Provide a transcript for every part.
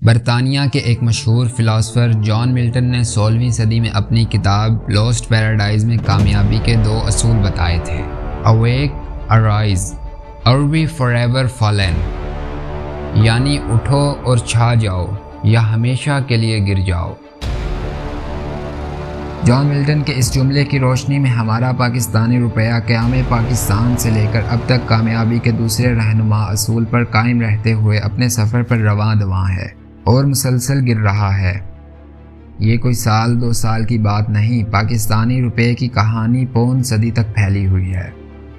برطانیہ کے ایک مشہور فلاسفر جان ملٹن نے 16ویں صدی میں اپنی کتاب لاسٹ پیراڈائز میں کامیابی کے 2 اصول بتائے تھے: اویک، ارائز، اور بی فار ایور فالن، یعنی اٹھو اور چھا جاؤ یا ہمیشہ کے لیے گر جاؤ۔ جان ملٹن کے اس جملے کی روشنی میں ہمارا پاکستانی روپیہ قیام پاکستان سے لے کر اب تک کامیابی کے دوسرے رہنما اصول پر قائم رہتے ہوئے اپنے سفر پر رواں دواں ہے اور مسلسل گر رہا ہے۔ یہ کوئی سال 2 سال کی بات نہیں، پاکستانی روپے کی کہانی پون صدی تک پھیلی ہوئی ہے۔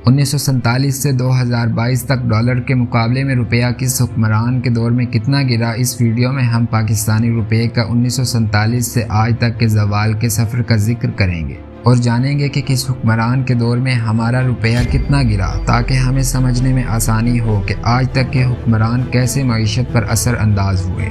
1947 سے 2022 تک ڈالر کے مقابلے میں روپیہ کس حکمران کے دور میں کتنا گرا، اس ویڈیو میں ہم پاکستانی روپے کا 1947 سے آج تک کے زوال کے سفر کا ذکر کریں گے اور جانیں گے کہ کس حکمران کے دور میں ہمارا روپیہ کتنا گرا، تاکہ ہمیں سمجھنے میں آسانی ہو کہ آج تک کے حکمران کیسے معیشت پر اثر انداز ہوئے۔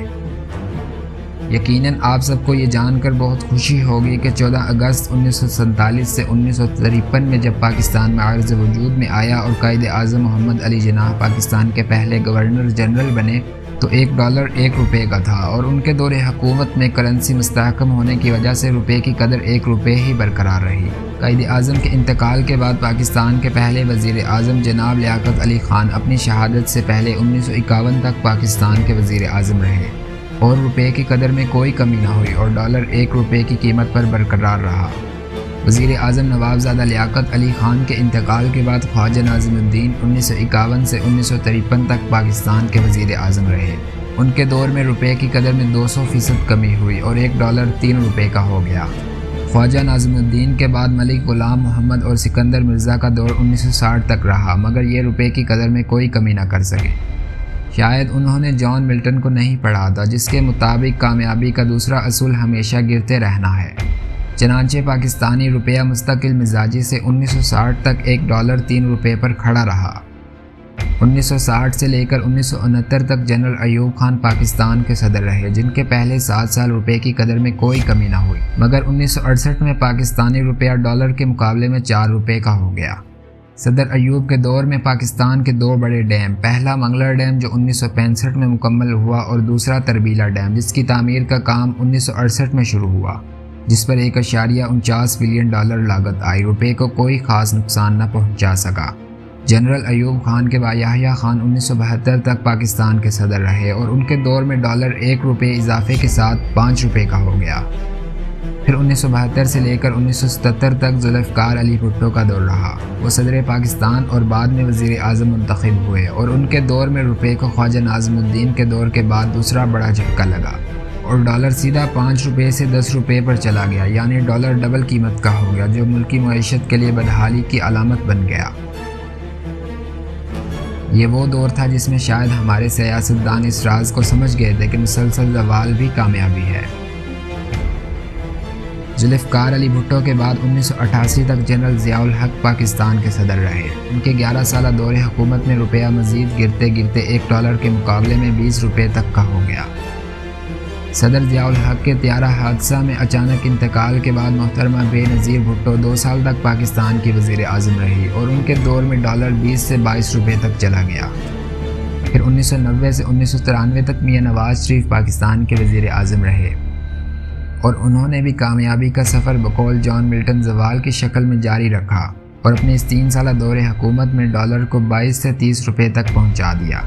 یقیناً آپ سب کو یہ جان کر بہت خوشی ہوگی کہ 14 اگست 1947 سے 1953 میں جب پاکستان معرض وجود میں آیا اور قائد اعظم محمد علی جناح پاکستان کے پہلے گورنر جنرل بنے تو $1 1 روپے کا تھا، اور ان کے دور حکومت میں کرنسی مستحکم ہونے کی وجہ سے روپے کی قدر 1 روپے ہی برقرار رہی۔ قائد اعظم کے انتقال کے بعد پاکستان کے پہلے وزیر اعظم جناب لیاقت علی خان اپنی شہادت سے پہلے 1951 تک پاکستان کے وزیر اعظم رہے اور روپے کی قدر میں کوئی کمی نہ ہوئی اور ڈالر 1 روپے کی قیمت پر برقرار رہا۔ وزیر اعظم نوابزادہ لیاقت علی خان کے انتقال کے بعد خواجہ ناظم الدین 1951 سے 1953 تک پاکستان کے وزیر اعظم رہے۔ ان کے دور میں روپے کی قدر میں 200% کمی ہوئی اور $1 3 روپے کا ہو گیا۔ خواجہ ناظم الدین کے بعد ملک غلام محمد اور سکندر مرزا کا دور 1960 تک رہا، مگر یہ روپے کی قدر میں کوئی کمی نہ کر سکے۔ شاید انہوں نے جان ملٹن کو نہیں پڑھا تھا، جس کے مطابق کامیابی کا دوسرا اصول ہمیشہ گرتے رہنا ہے۔ چنانچہ پاکستانی روپیہ مستقل مزاجی سے 1960 تک $1 3 روپے پر کھڑا رہا۔ 1960 سے لے کر 1969 تک جنرل ایوب خان پاکستان کے صدر رہے، جن کے پہلے 7 سال روپے کی قدر میں کوئی کمی نہ ہوئی، مگر 1968 میں پاکستانی روپیہ ڈالر کے مقابلے میں 4 روپے کا ہو گیا۔ صدر ایوب کے دور میں پاکستان کے 2 بڑے ڈیم، پہلا منگلر ڈیم جو 1965 میں مکمل ہوا اور دوسرا تربیلا ڈیم جس کی تعمیر کا کام 1968 میں شروع ہوا، جس پر $1.49 بلین لاگت آئی، روپے کو کوئی خاص نقصان نہ پہنچا سکا۔ جنرل ایوب خان کے بعد یحییٰ خان 1972 تک پاکستان کے صدر رہے اور ان کے دور میں ڈالر 1 روپے اضافے کے ساتھ 5 روپے کا ہو گیا۔ پھر 1972 سے لے کر 1977 تک ذوالفقار علی بھٹو کا دور رہا، وہ صدر پاکستان اور بعد میں وزیر اعظم منتخب ہوئے اور ان کے دور میں روپے کو خواجہ ناظم الدین کے دور کے بعد دوسرا بڑا جھٹکا لگا اور ڈالر سیدھا 5 روپے سے 10 روپے پر چلا گیا، یعنی ڈالر ڈبل قیمت کا ہو گیا، جو ملکی معیشت کے لیے بدحالی کی علامت بن گیا۔ یہ وہ دور تھا جس میں شاید ہمارے سیاستدان اس راز کو سمجھ گئے تھے کہ مسلسل زوال بھی کامیابی ہے۔ ذوالفقار علی بھٹو کے بعد 1988 تک جنرل ضیاء الحق پاکستان کے صدر رہے۔ ان کے 11 سالہ دور حکومت میں روپیہ مزید گرتے گرتے $1 کے مقابلے میں 20 روپے تک کا ہو گیا۔ صدر ضیاء الحق کے طیارہ حادثہ میں اچانک انتقال کے بعد محترمہ بے نظیر بھٹو 2 سال تک پاکستان کی وزیر اعظم رہی اور ان کے دور میں ڈالر 20 سے 22 روپے تک چلا گیا۔ پھر 1990 سے 1993 تک میاں نواز شریف پاکستان کے وزیر اعظم رہے اور انہوں نے بھی کامیابی کا سفر بقول جان ملٹن زوال کی شکل میں جاری رکھا اور اپنے اس 3 سالہ دور حکومت میں ڈالر کو 22 سے 30 روپے تک پہنچا دیا۔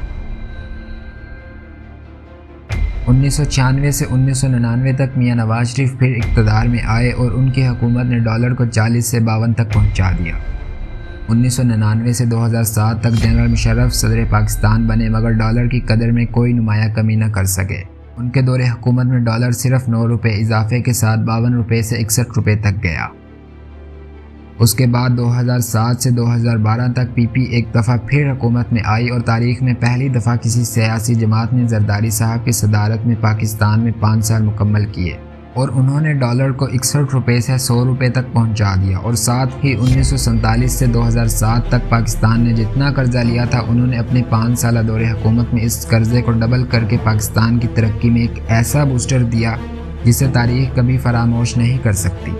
1996 سے 1999 تک میاں نواز شریف پھر اقتدار میں آئے اور ان کی حکومت نے ڈالر کو 40 سے 52 تک پہنچا دیا۔ 1999 سے 2007 تک جنرل مشرف صدر پاکستان بنے، مگر ڈالر کی قدر میں کوئی نمایاں کمی نہ کر سکے۔ ان کے دور حکومت میں ڈالر صرف 9 روپے اضافے کے ساتھ 52 روپے سے 61 روپے تک گیا۔ اس کے بعد 2007 سے 2012 تک پی پی ایک دفعہ پھر حکومت میں آئی اور تاریخ میں پہلی دفعہ کسی سیاسی جماعت نے زرداری صاحب کی صدارت میں پاکستان میں 5 سال مکمل کیے اور انہوں نے ڈالر کو 61 روپے سے 100 روپے تک پہنچا دیا، اور ساتھ ہی 1947 سے 2007 تک پاکستان نے جتنا قرضہ لیا تھا انہوں نے اپنے 5 سالہ دور حکومت میں اس قرضے کو ڈبل کر کے پاکستان کی ترقی میں ایک ایسا بوسٹر دیا جسے تاریخ کبھی فراموش نہیں کر سکتی۔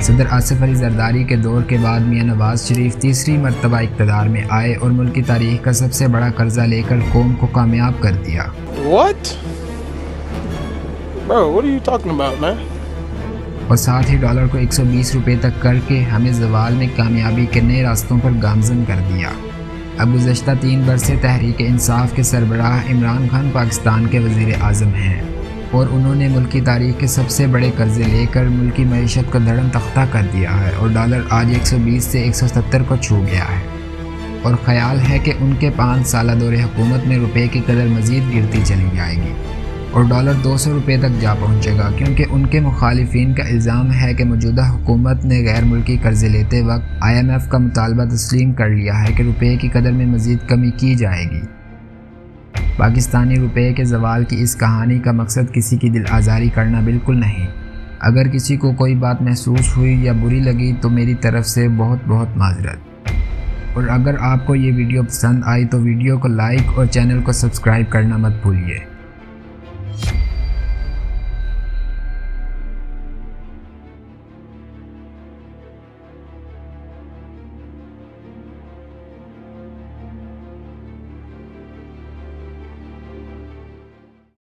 صدر آصف علی زرداری کے دور کے بعد میاں نواز شریف تیسری مرتبہ اقتدار میں آئے اور ملک کی تاریخ کا سب سے بڑا قرضہ لے کر قوم کو کامیاب کر دیا۔ What? Bro, what are you talking about, man? اور ساتھ ہی ڈالر کو 120 روپے تک کر کے ہمیں زوال میں کامیابی کے نئے راستوں پر گامزن کر دیا۔ اب گزشتہ 3 برس سے تحریک انصاف کے سربراہ عمران خان پاکستان کے وزیر اعظم ہیں اور انہوں نے ملک کی تاریخ کے سب سے بڑے قرضے لے کر ملکی معیشت کو دھڑم تختہ کر دیا ہے اور ڈالر آج 120 سے 170 کو چھو گیا ہے، اور خیال ہے کہ ان کے 5 سالہ دور حکومت میں روپے کی قدر مزید گرتی چلی جائے گی اور ڈالر 200 روپے تک جا پہنچے گا، کیونکہ ان کے مخالفین کا الزام ہے کہ موجودہ حکومت نے غیر ملکی قرضے لیتے وقت IMF کا مطالبہ تسلیم کر لیا ہے کہ روپے کی قدر میں مزید کمی کی جائے گی۔ پاکستانی روپے کے زوال کی اس کہانی کا مقصد کسی کی دل آزاری کرنا بالکل نہیں۔ اگر کسی کو کوئی بات محسوس ہوئی یا بری لگی تو میری طرف سے بہت بہت معذرت، اور اگر آپ کو یہ ویڈیو پسند آئی تو ویڈیو کو لائک اور چینل کو سبسکرائب کرنا مت بھولیے۔